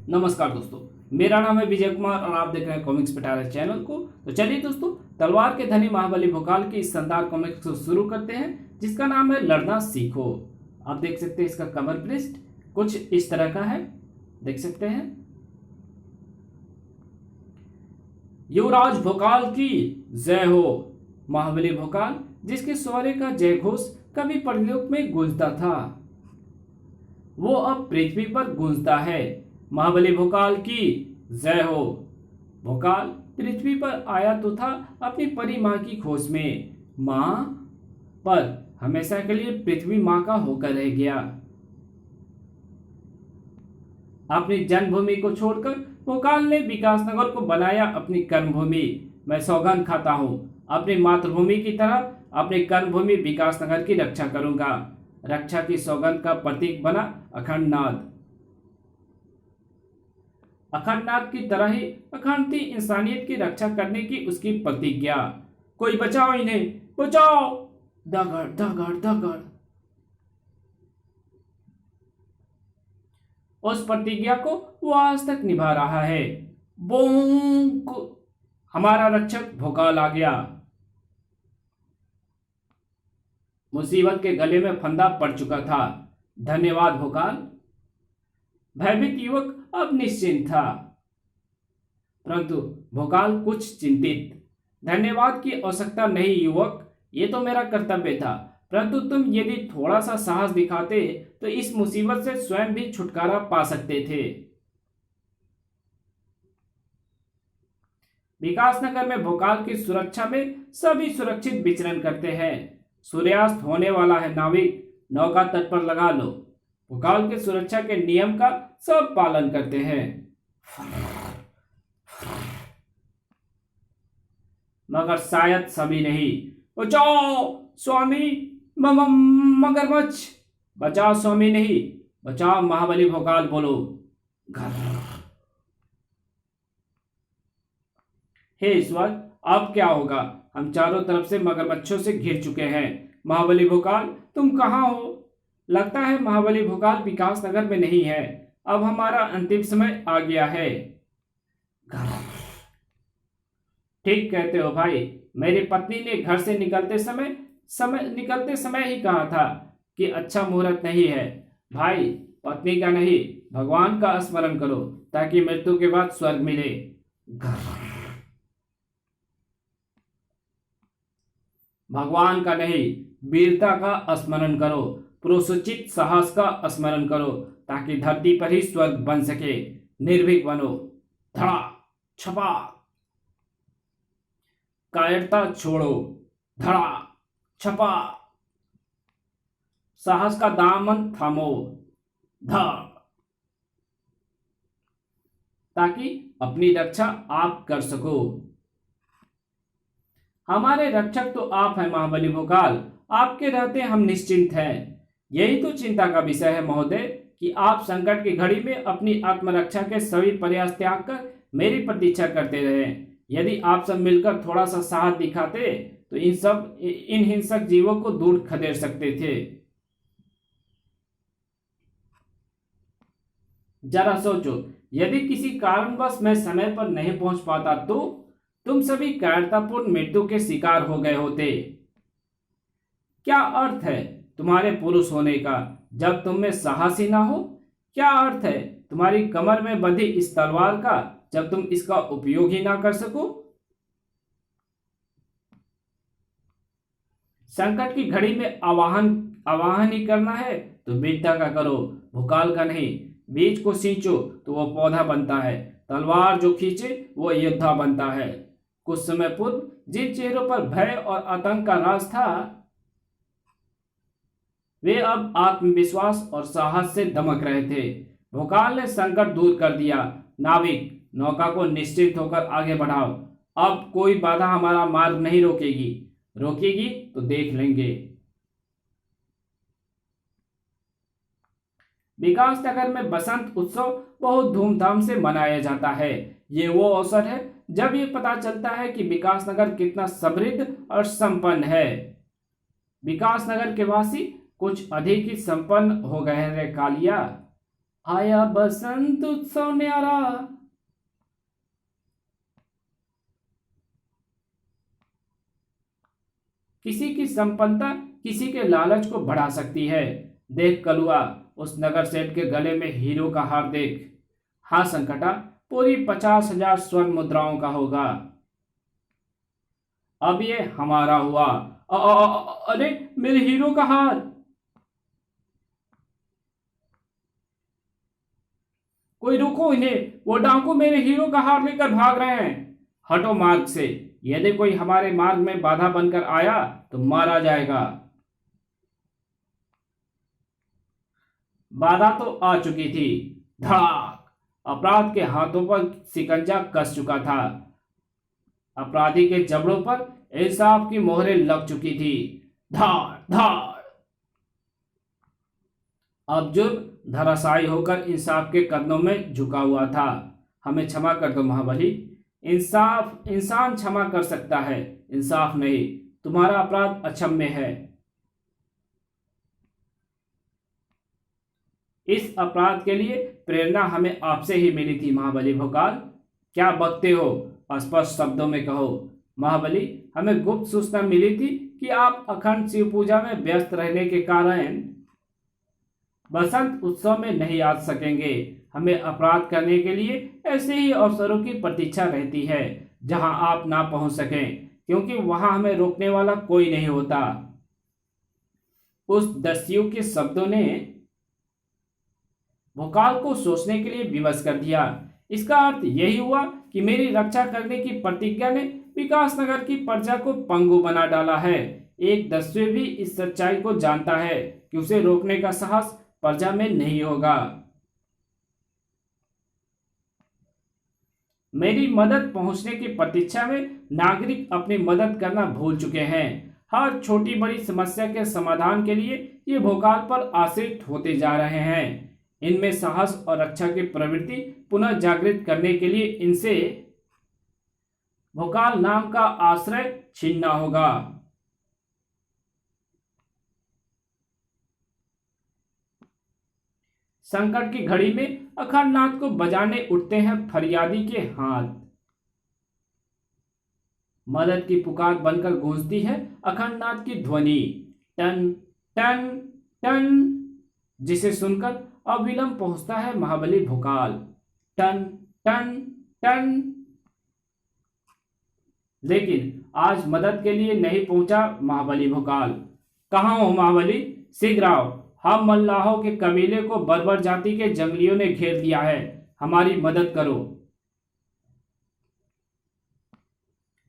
नमस्कार दोस्तों, मेरा नाम है विजय कुमार और आप देख रहे हैं कॉमिक्स पिटारा चैनल को। तो चलिए दोस्तों, तलवार के धनी महाबली भोकाल की इस शानदार कॉमिक्स को शुरू करते हैं, जिसका नाम है लड़ना सीखो। आप देख सकते हैं इसका कवर पृष्ठ कुछ इस तरह का है, देख सकते हैं। युवराज भोकाल की जय हो। महाबली भोकाल, जिसके शौर्य का जय घोष कभी परलोक में गूंजता था, वो अब पृथ्वी पर गूंजता है। महाबली भोकाल की जय हो। भोकाल पृथ्वी पर आया तो था अपनी परी मां की खोज में, मां पर हमेशा के लिए पृथ्वी मां का होकर रह गया। अपनी जन्मभूमि को छोड़कर भोकाल ने विकासनगर को बनाया अपनी कर्मभूमि। मैं सौगंध खाता हूं, अपनी मातृभूमि की तरह अपनी कर्मभूमि विकासनगर की रक्षा करूंगा। रक्षा की सौगंध का प्रतीक बना अखंडनाद। अखंडनाद की तरह ही अखंड थी इंसानियत की रक्षा करने की उसकी प्रतिज्ञा। कोई बचाओ इन्हें, बचाओ। दगड़ दगड़ दगड़। उस प्रतिज्ञा को वो आज तक निभा रहा है। बोंक। हमारा रक्षक भोकाल आ गया। मुसीबत के गले में फंदा पड़ चुका था। धन्यवाद भोकाल। भयभीत युवक अब निश्चिंत था, परंतु भोकाल कुछ चिंतित। धन्यवाद की आवश्यकता नहीं युवक, ये तो मेरा कर्तव्य था, परंतु तुम यदि थोड़ा सा साहस दिखाते तो इस मुसीबत से स्वयं भी छुटकारा पा सकते थे। विकासनगर में भोकाल की सुरक्षा में सभी सुरक्षित विचरण करते हैं। सूर्यास्त होने वाला है नाविक, नौका तट पर लगा लो। भोकाल के सुरक्षा के नियम का सब पालन करते हैं, मगर शायद सभी नहीं। बचाओ स्वामी मगरमच्छ। बचाओ स्वामी नहीं, बचाओ महाबली भोकाल बोलो। हे ईश्वर, अब क्या होगा? हम चारों तरफ से मगरमच्छों से घिर चुके हैं। महाबली भोकाल तुम कहाँ हो? लगता है महाबली भोकाल विकासनगर में नहीं है। अब हमारा अंतिम समय आ गया है। ठीक कहते हो भाई। मेरी पत्नी ने घर से निकलते समय ही कहा था कि अच्छा मुहूर्त नहीं है। भाई, पत्नी का नहीं, भगवान का स्मरण करो ताकि मृत्यु के बाद स्वर्ग मिले। भगवान का नहीं, वीरता का स्मरण करो, पुरुषोचित साहस का स्मरण करो ताकि धरती पर ही स्वर्ग बन सके। निर्भीक बनो। धड़ा छपा। कायरता छोड़ो। धड़ा छपा। साहस का दामन थामो। धड़। ताकि अपनी रक्षा आप कर सको। हमारे रक्षक तो आप हैं महाबली भोकाल। आपके रहते हम निश्चिंत हैं। यही तो चिंता का विषय है महोदय कि आप संकट की घड़ी में अपनी आत्मरक्षा के सभी प्रयास त्याग कर मेरी प्रतीक्षा करते रहे। यदि आप सब मिलकर थोड़ा सा साहस दिखाते तो इन हिंसक जीवों को दूर खदेड़ सकते थे। जरा सोचो, यदि किसी कारणवश मैं समय पर नहीं पहुंच पाता तो तुम सभी कायरतापूर्ण मृत्यु के शिकार हो गए होते। क्या अर्थ है तुम्हारे पुरुष होने का जब तुम में साहस ही ना हो? क्या अर्थ है तुम्हारी कमर में बंधी इस तलवार का जब तुम इसका उपयोग ही ना कर सको? संकट की घड़ी में आवाहन ही करना है तो वीरता का करो, भोकाल का नहीं। बीज को सींचो तो वो पौधा बनता है, तलवार जो खींचे वो योद्धा बनता है। कुछ समय पूर्व जिन चेहरों पर भय और आतंक का राज था, वे अब आत्मविश्वास और साहस से दमक रहे थे। भोकाल ने संकट दूर कर दिया। नाविक, नौका को निश्चित होकर आगे बढ़ाओ। अब कोई बाधा हमारा मार्ग नहीं रोकेगी। रोकेगी तो देख लेंगे। विकासनगर में बसंत उत्सव बहुत धूमधाम से मनाया जाता है। ये वो अवसर है जब ये पता चलता है कि विकासनगर कितना समृद्ध और संपन्न है। विकासनगर के वासी कुछ अधिक ही संपन्न हो गए हैं रे कालिया। आया बसंत उत्सव न्यारा। किसी की संपन्नता किसी के लालच को बढ़ा सकती है। देख कलुआ, उस नगर सेठ के गले में हीरो का हार देख। हाँ संकटा, पूरी 50,000 स्वर्ण मुद्राओं का होगा। अब ये हमारा हुआ। अरे मेरे हीरो का हार। कोई रोको इन्हें, वो डाकू मेरे हीरो का हार लेकर भाग रहे हैं। हटो मार्ग से, यदि कोई हमारे मार्ग में बाधा बनकर आया तो मारा जाएगा। बाधा तो आ चुकी थी। धड़ाक, अपराध के हाथों पर शिकंजा कस चुका था। अपराधी के जबड़ों पर इंसाफ की मोहरें लग चुकी थी। धाड़ धाड़। अब जुर्म धराशायी होकर इंसाफ के कदमों में झुका हुआ था। हमें क्षमा कर दो महाबली। इंसाफ इंसान क्षमा कर सकता है, इंसाफ नहीं। तुम्हारा अपराध अक्षम्य है। इस अपराध के लिए प्रेरणा हमें आपसे ही मिली थी महाबली भोकाल। क्या बकते हो, स्पष्ट शब्दों में कहो। महाबली, हमें गुप्त सूचना मिली थी कि आप अखंड शिव पूजा में व्यस्त रहने के कारण बसंत उत्सव में नहीं आ सकेंगे। हमें अपराध करने के लिए ऐसे ही अवसरों की प्रतीक्षा रहती है जहां आप ना पहुंच सकें, क्योंकि वहां हमें रोकने वाला कोई नहीं होता। उस दस्यु के शब्दों ने भोकाल को सोचने के लिए विवश कर दिया। इसका अर्थ यही हुआ कि मेरी रक्षा करने की प्रतिज्ञा ने विकासनगर की प्रजा को पंगु बना डाला है। एक दस्यु भी इस सच्चाई को जानता है कि उसे रोकने का साहस प्रजा में नहीं होगा। मेरी मदद पहुंचने की प्रतीक्षा में नागरिक अपनी मदद करना भूल चुके हैं। हर छोटी बड़ी समस्या के समाधान के लिए ये भोकाल पर आश्रित होते जा रहे हैं। इनमें साहस और रक्षा की प्रवृत्ति पुनः जागृत करने के लिए इनसे भोकाल नाम का आश्रय छीनना होगा। संकट की घड़ी में अखंडनाथ को बजाने उठते हैं फरियादी के हाथ। मदद की पुकार बनकर गूंजती है अखंडनाथ की ध्वनि, टन टन टन, जिसे सुनकर अविलंब पहुंचता है महाबली भोकाल। टन टन टन। लेकिन आज मदद के लिए नहीं पहुंचा महाबली भोकाल। कहाँ हो महाबली, शीघ्र आओ। हम मल्लाहों के कबीले को बर्बर जाति के जंगलियों ने घेर लिया है, हमारी मदद करो।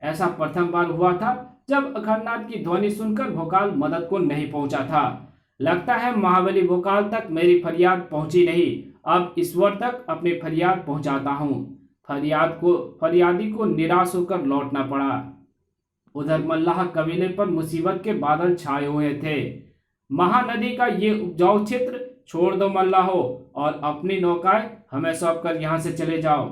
ऐसा प्रथम बार हुआ था जब अखंडनाथ की ध्वनि सुनकर भोकाल मदद को नहीं पहुंचा था। लगता है महाबली भोकाल तक मेरी फरियाद पहुंची नहीं। अब ईश्वर तक अपनी फरियाद पहुंचाता हूं। फरियादी को निराश होकर लौटना पड़ा। उधर मल्लाह कबीले पर मुसीबत के बादल छाए हुए थे। महानदी का ये उपजाऊ क्षेत्र छोड़ दो मल्लाहो, और अपनी नौकाएं हमें सौंप कर यहां से चले जाओ।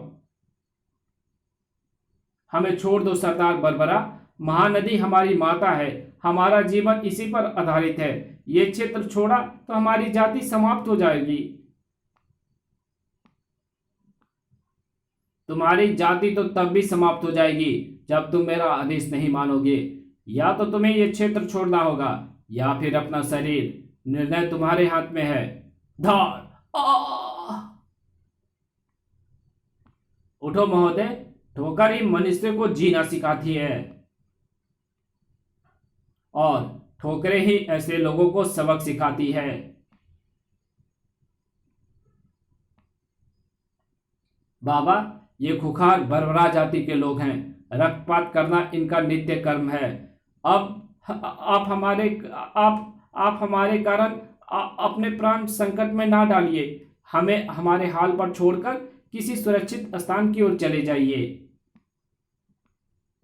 हमें छोड़ दो सरदार बरबरा। महानदी हमारी माता है, हमारा जीवन इसी पर आधारित है। ये क्षेत्र छोड़ा तो हमारी जाति समाप्त हो जाएगी। तुम्हारी जाति तो तब भी समाप्त हो जाएगी जब तुम मेरा आदेश नहीं मानोगे। या तो तुम्हें यह क्षेत्र छोड़ना होगा या फिर अपना शरीर। निर्णय तुम्हारे हाथ में है। धार। उठो महोदय, ठोकर ही मनुष्य को जीना सिखाती है, और ठोकरें ही ऐसे लोगों को सबक सिखाती है। बाबा, ये खुखार बरबरा जाति के लोग हैं। रक्तपात करना इनका नित्य कर्म है। अब आप हमारे कारण अपने प्राण संकट में ना डालिए। हमें हमारे हाल पर छोड़कर किसी सुरक्षित स्थान की ओर चले जाइए।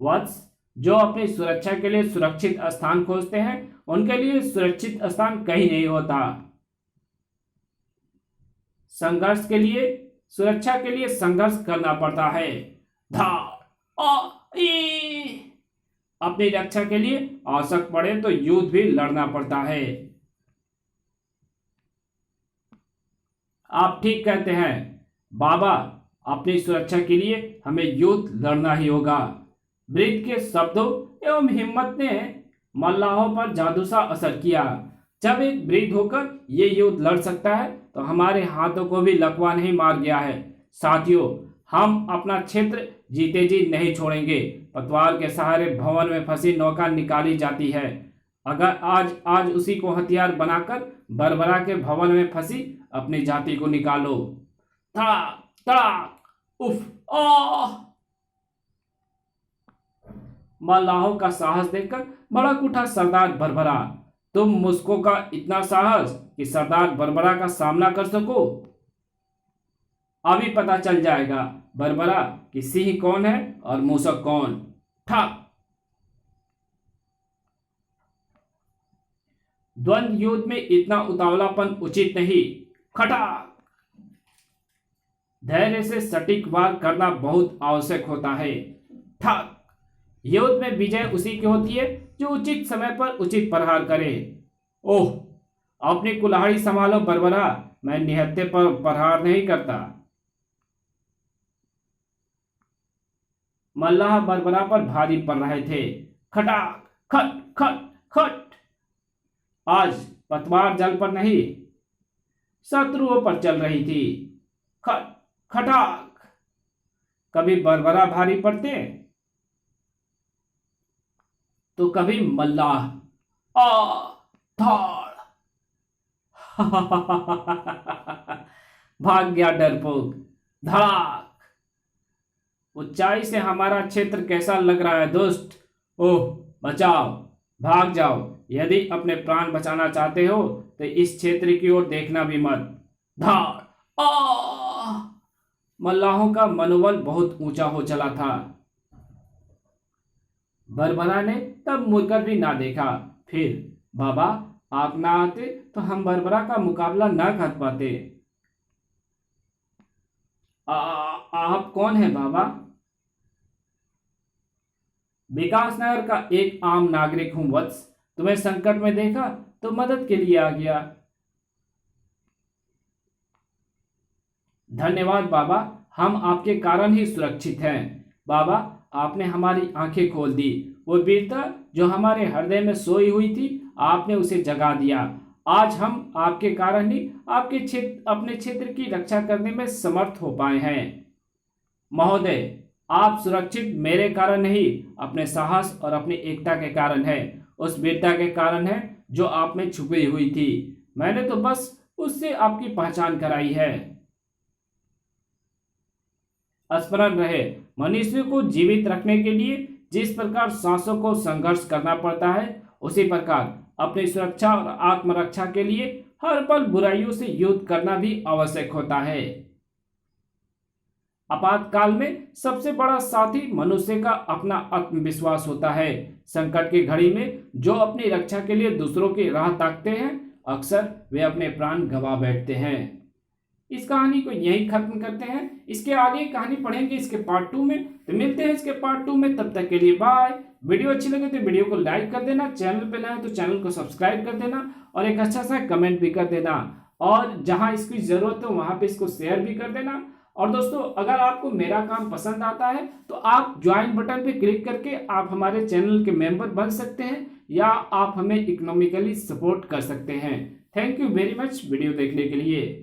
वत्स, जो अपनी सुरक्षा के लिए सुरक्षित स्थान खोजते हैं उनके लिए सुरक्षित स्थान कहीं नहीं होता। संघर्ष के लिए, सुरक्षा के लिए संघर्ष करना पड़ता है। अपनी रक्षा के लिए आवश्यक पड़े तो युद्ध भी लड़ना पड़ता है। आप ठीक कहते हैं बाबा, अपनी सुरक्षा के लिए हमें युद्ध लड़ना ही होगा। वृद्ध के शब्दों एवं हिम्मत ने मल्लाहों पर जादू सा असर किया। जब एक वृद्ध होकर ये युद्ध लड़ सकता है तो हमारे हाथों को भी लकवा नहीं मार गया है। साथियों, हम अपना क्षेत्र जीते जी नहीं छोड़ेंगे। पतवार के सहारे भवन में फंसी नौका निकाली जाती है। अगर आज उसी को हथियार बनाकर बरबरा के भवन में फंसी अपनी जाति को निकालो। धड़ाक धड़ाक, उफ आह! मल्लाहों का साहस देखकर भड़क उठा सरदार बरबरा। तुम मुस्को का इतना साहस कि सरदार बरबरा का सामना कर सको? अभी पता चल जाएगा बरबरा कि सिंह कौन है और मूसक कौन। ठा द्वंद्व युद्ध में इतना उतावलापन उचित नहीं। खटाक! धैर्य से सटीक वार करना बहुत आवश्यक होता है। ठक! युद्ध में विजय उसी की होती है जो उचित समय पर उचित प्रहार करे। ओह, अपनी कुल्हाड़ी संभालो बरबरा, मैं निहत्थे पर प्रहार नहीं करता। मल्लाह बरबरा पर भारी पड़ रहे थे। खटाक खट खट खट! आज पतवार जल पर नहीं, शत्रुओं पर चल रही थी। खट खटाक! कभी बरबरा भारी पड़ते तो कभी मल्लाह। आ धाड़! भाग गया डरपोक। धड़ाक! ऊंचाई से हमारा क्षेत्र कैसा लग रहा है दोस्त? ओह, बचाओ, भाग जाओ। यदि अपने प्राण बचाना चाहते हो तो इस क्षेत्र की ओर देखना भी मत। धाड़! आ! मल्लाहों का मनोबल बहुत ऊंचा हो चला था। बरबरा ने तब मुड़कर भी ना देखा। फिर बाबा, आप ना आते तो हम बरबरा का मुकाबला ना कर पाते। आप कौन है बाबा? विकासनगर का एक आम नागरिक हूं वत्स। तुम्हें संकट में देखा तो मदद के लिए आ गया। धन्यवाद बाबा, हम आपके कारण ही सुरक्षित हैं। बाबा, आपने हमारी आंखें खोल दी। वो वीरता जो हमारे हृदय में सोई हुई थी, आपने उसे जगा दिया। आज हम आपके कारण ही अपने क्षेत्र की रक्षा करने में समर्थ हो पाए हैं। महोदय, आप सुरक्षित मेरे कारण नहीं, अपने साहस और अपनी एकता के कारण है। उस वीरता के कारण है जो आप में छुपी हुई थी। मैंने तो बस उससे आपकी पहचान कराई है। स्मरण रहे, मनुष्य को जीवित रखने के लिए जिस प्रकार सांसों को संघर्ष करना पड़ता है, उसी प्रकार अपनी सुरक्षा और आत्मरक्षा के लिए हर पल बुराइयों से युद्ध करना भी आवश्यक होता है। आपातकाल में सबसे बड़ा साथी मनुष्य का अपना आत्मविश्वास होता है। संकट की घड़ी में जो अपनी रक्षा के लिए दूसरों की राह ताकते हैं, अक्सर वे अपने प्राण गंवा बैठते हैं। इस कहानी को यहीं खत्म करते हैं। इसके आगे कहानी पढ़ेंगे इसके पार्ट 2 में। तो मिलते हैं इसके पार्ट 2 में, तब तक के लिए बाय। वीडियो अच्छी लगे तो वीडियो को लाइक कर देना, चैनल पे नया है तो चैनल को सब्सक्राइब कर देना और एक अच्छा सा कमेंट भी कर देना, और जहां इसकी जरूरत हो वहां पे इसको शेयर भी कर देना। और दोस्तों, अगर आपको मेरा काम पसंद आता है तो आप ज्वाइन बटन पे क्लिक करके आप हमारे चैनल के मेंबर बन सकते हैं, या आप हमें इकोनॉमिकली सपोर्ट कर सकते हैं। Thank you very much video देखने के लिए।